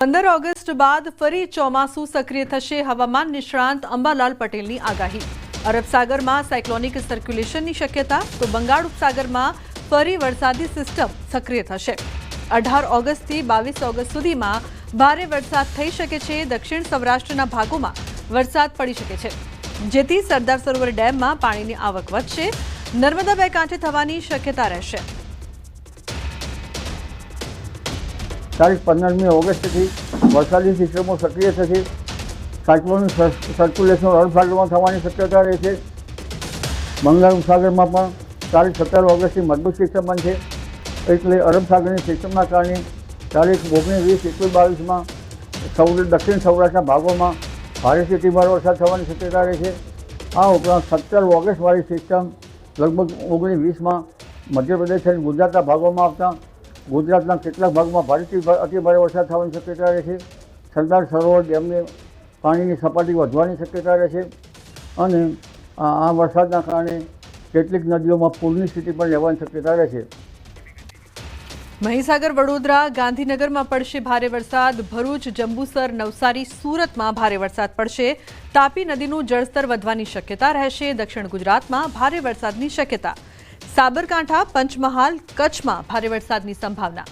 15 August બાદ ફરી ચોમાસું સક્રિય થશે. હવામાન નિષ્ણાંત અંબાલાલ પટેલની આગાહી. અરબ સાગરમાં સાયક્લોનિક સર્ક્યુલેશનની શક્યતા, તો બંગાળ ઉપસાગરમાં ફરી વરસાદી સિસ્ટમ સક્રિય થશે. 18 ઓગસ્ટથી 22 ઓગસ્ટ સુધીમાં ભારે વરસાદ થઈ શકે છે. દક્ષિણ સૌરાષ્ટ્રના ભાગોમાં વરસાદ પડી શકે છે, જેથી સરદાર સરોવર ડેમમાં પાણીની આવક વધશે. નર્મદા બે કાંઠે થવાની શક્યતા રહેશે. તારીખ 15મી ઓગસ્ટથી વરસાદી સિસ્ટમો સક્રિય થશે. સાયક્લોનિક સર્ક્યુલેશન અરબ સાગરમાં થવાની શક્યતા રહેશે. બંગાળ ઉપસાગરમાં પણ તારીખ 17 ઓગસ્ટથી મજબૂત સિસ્ટમ બનશે. એટલે અરબ સાગરની સિસ્ટમના કારણે તારીખ 19, 20, 21, 22માં દક્ષિણ સૌરાષ્ટ્રના ભાગોમાં ભારેથી ધીમારો વરસાદ થવાની શક્યતા રહેશે. આ ઉપરાંત 17 ઓગસ્ટવાળી સિસ્ટમ લગભગ 19, 20માં મધ્યપ્રદેશ અને ગુજરાતના ભાગોમાં આવતા ગુજરાતના કેટલાક ભાગમાં ભારેથી અતિભારે વરસાદ થવાની શક્યતા રહેશે. સરદાર સરોવર ડેમને પાણીની સપાટી વધવાની શક્યતા રહેશે અને આ વરસાદના કારણે કેટલીક નદીઓમાં પૂરની સ્થિતિ પણ રહેવાની શક્યતા રહેશે. મહીસાગર, વડોદરા, ગાંધીનગરમાં પડશે ભારે વરસાદ. ભરૂચ, જંબુસર, નવસારી, સુરતમાં ભારે વરસાદ પડશે. તાપી નદીનું જળસ્તર વધવાની શક્યતા રહેશે. દક્ષિણ ગુજરાતમાં ભારે વરસાદની શક્યતા. સાબરકાંઠા, પંચમહાલ, કચ્છમાં ભારે વરસાદની સંભાવના.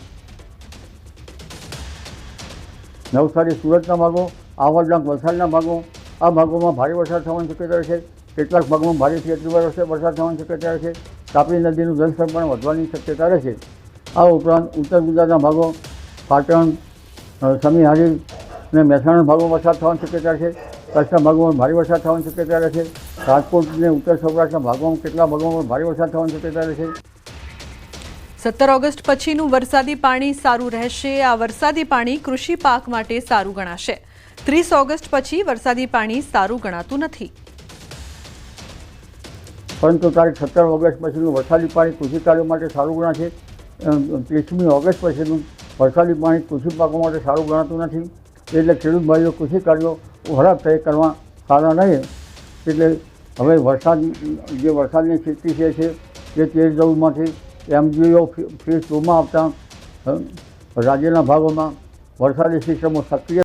નવસારી, સુરતના ભાગો, આવડના વલસાડના ભાગો, આ ભાગોમાં ભારે વરસાદ થવાની શક્યતા રહેશે. કેટલાક ભાગોમાં ભારેથી અતિભારે વરસાદ થવાની શક્યતા રહેશે. તાપી નદીનું જળસ્તર પણ વધવાની શક્યતા રહેશે. આ ઉપરાંત ઉત્તર ગુજરાતના ભાગો, પાટણ, સમીહારી અને મહેસાણા ભાગોમાં વરસાદ થવાની શક્યતા રહેશે. કચ્છના ભાગોમાં ભારે વરસાદ થવાની શક્યતા રહેશે. રાજકોટ અને ઉત્તર સૌરાષ્ટ્રના ભાગોમાં કેટલાક ભાગોમાં ભારે વરસાદ થવાની શક્યતા રહેશે. 17 ઓગસ્ટ પછીનું વરસાદી પાણી સારું રહેશે. આ વરસાદી પાણી કૃષિ પાક માટે સારું ગણાશે. 30 ઓગસ્ટ પછી વરસાદી પાણી સારું ગણાતું નથી. પરંતુ તારીખ 17 ઓગસ્ટ પછીનું વરસાદી પાણી કૃષિ કાર્યો માટે સારું ગણાશે. 30મી ઓગસ્ટ પછીનું વરસાદી પાણી કૃષિ પાકો માટે સારું ગણાતું નથી. એટલે ખેડૂત ભાઈઓ કૃષિ કાર્યો વરાપ તય કરવા સારા રહે. એટલે હવે જે વરસાદની સ્થિતિ છે જે 13-14માંથી MGO ફેઝ 2માં આવતા રાજ્યના ભાગોમાં વરસાદી સિસ્ટમો સક્રિય